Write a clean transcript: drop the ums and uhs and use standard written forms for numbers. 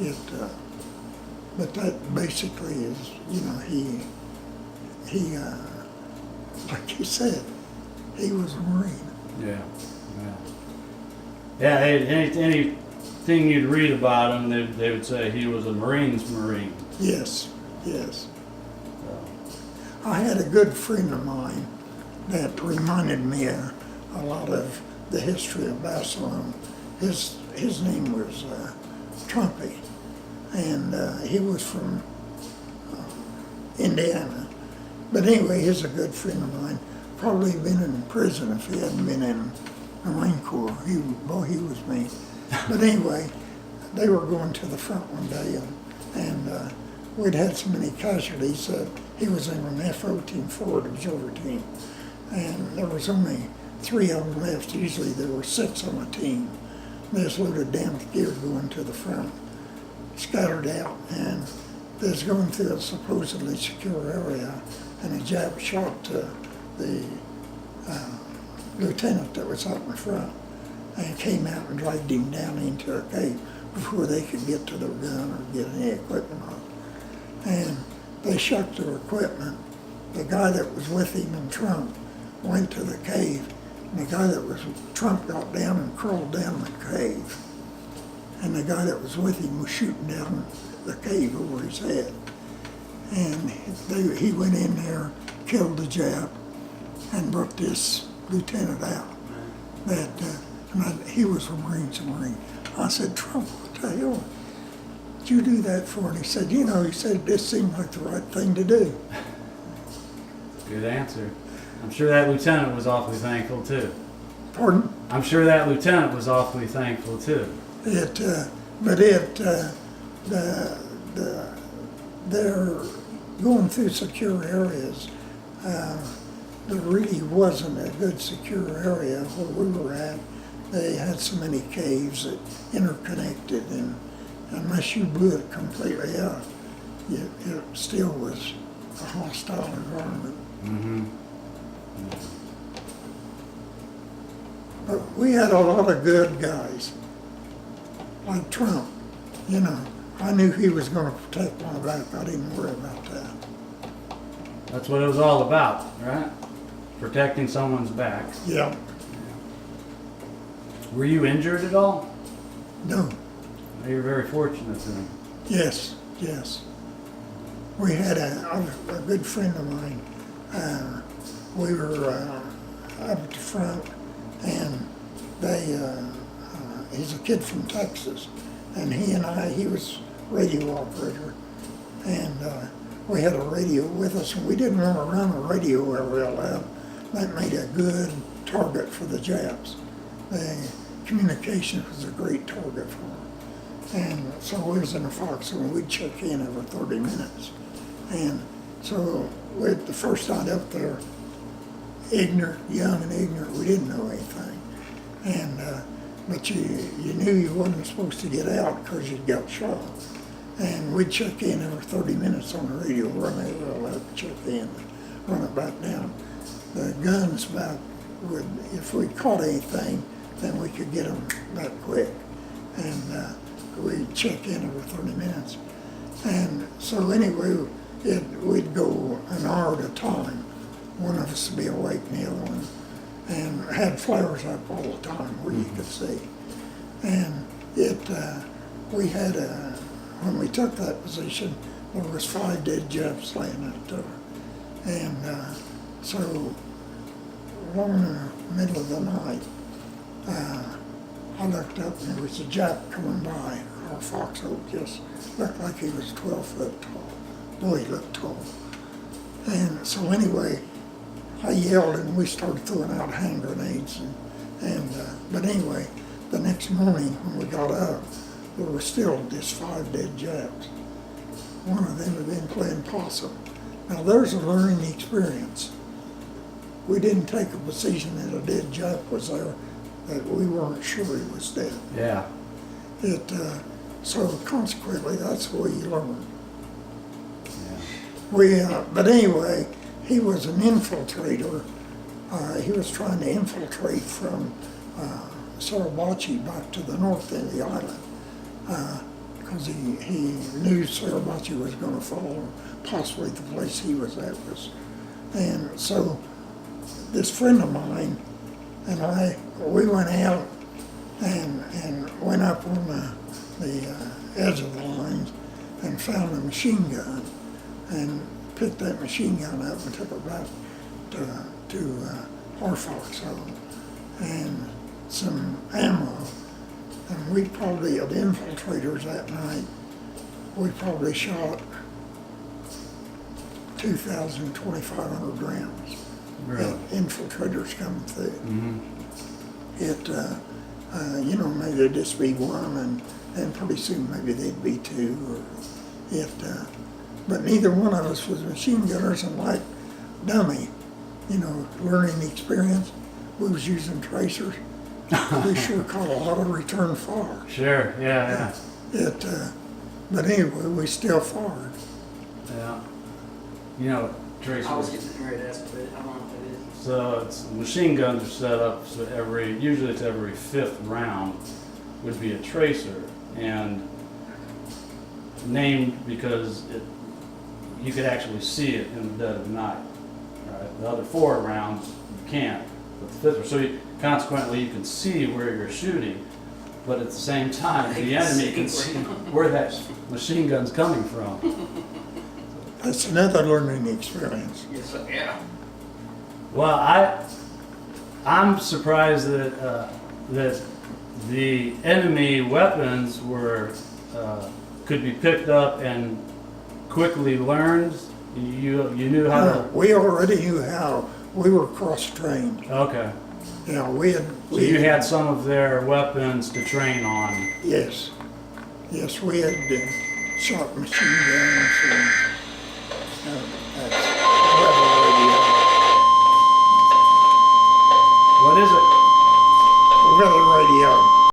It, but that basically is, you know, he, like you said, he was a Marine. Yeah, yeah. Yeah, anything you'd read about him, they would say he was a Marine's Marine. Yes, yes. So, I had a good friend of mine that reminded me a lot of the history of Barcelona. His name was Trumpy, and he was from Indiana. But anyway, he's a good friend of mine. Probably been in prison if he hadn't been in the Marine Corps. He was me. But anyway, they were going to the front one day, and we'd had so many casualties that he was in an F-14 forward observer team, and there was only 3 of them left. Usually there were 6 on a team. They just loaded down with gear going to the front, scattered out, and they was going through a supposedly secure area, and a Jap shot the lieutenant that was out in the front, and came out and dragged him down into a cave before they could get to their gun or get any equipment on. And they shucked their equipment. The guy that was with him and Trump went to the cave, and the guy that was with Trump got down and crawled down the cave. And the guy that was with him was shooting down the cave over his head. And he went in there, killed the Jap, and brought this lieutenant out. He was a Marine. I said, Trump, what the hell did you do that for? And he said, this seemed like the right thing to do. good answer. I'm sure that lieutenant was awfully thankful too. Pardon? I'm sure that lieutenant was awfully thankful too. They're going through secure areas. There really wasn't a good secure area where we were at. They had so many caves that interconnected, and unless you blew it completely up, it still was a hostile environment. Mm-hmm. But we had a lot of good guys, like Trump. I knew he was going to protect my back. I didn't worry about that. That's what it was all about, right? Protecting someone's back. Yeah. Were you injured at all? No. You're very fortunate then. Yes. We had a good friend of mine. We were up at the front, and he's a kid from Texas, and he was radio operator, and we had a radio with us, and we didn't want to run a radio real loud. That made a good target for the Japs. The communication was a great target for them. And so we was in a foxhole, and we'd check in every 30 minutes. And so the first night up there, young and ignorant, we didn't know anything. And but you knew you wasn't supposed to get out because you'd got shot. And we'd check in every 30 minutes on the radio, run it real loud, check in, run it back down. The guns back if we caught anything, then we could get them back quick. And we'd check in every 30 minutes. And so anyway, we'd go an hour at a time. One of us would be awake and the other one, and had flares up all the time where you could see. And we had when we took that position, there was 5 dead Japs laying out there. And so along in the middle of the night, I looked up and there was a Jap coming by. Our foxhole just looked like he was 12 foot tall. Boy, he looked tall. And so anyway, I yelled and we started throwing out hand grenades. But anyway, the next morning when we got up, there were still just 5 dead Japs. One of them had been playing possum. Now there's a learning experience. We didn't take a position that a dead Jap was there, that we weren't sure he was dead. Yeah. So consequently, that's the way you learn. Yeah. But anyway, he was an infiltrator. He was trying to infiltrate from Suribachi back to the north end of the island, because he knew Suribachi was going to fall, possibly the place he was at was. And so this friend of mine and we went out and went up on the edge of the lines and found a machine gun and picked that machine gun up and took it back to Harfox home and some ammo. And we probably, of infiltrators that night, we probably shot 2,000, 2,500 rounds. Really? Infiltrators coming through. Mm-hmm. Maybe there'd just be one, and then pretty soon maybe there'd be two, but neither one of us was machine gunners, and like dummy, learning experience, we was using tracers. We sure caught a lot of return fire. Sure, yeah. But anyway, we still fired. Yeah. Tracer. I was getting ready to ask, but I don't know what it is. So it's machine guns are set up so usually it's every fifth round would be a tracer, and named because you could actually see it in the dead of night. Right? The other 4 rounds you can't, but the fifth, so consequently you can see where you're shooting, but at the same time the enemy can see where that machine gun's coming from. That's another learning experience. Yes, yeah. Well, I'm surprised that the enemy weapons could be picked up and quickly learned. You knew how to. We already knew how. We were cross-trained. Okay. So You had some of their weapons to train on. Yes, we had shot machine guns and that's What is it? weather radio.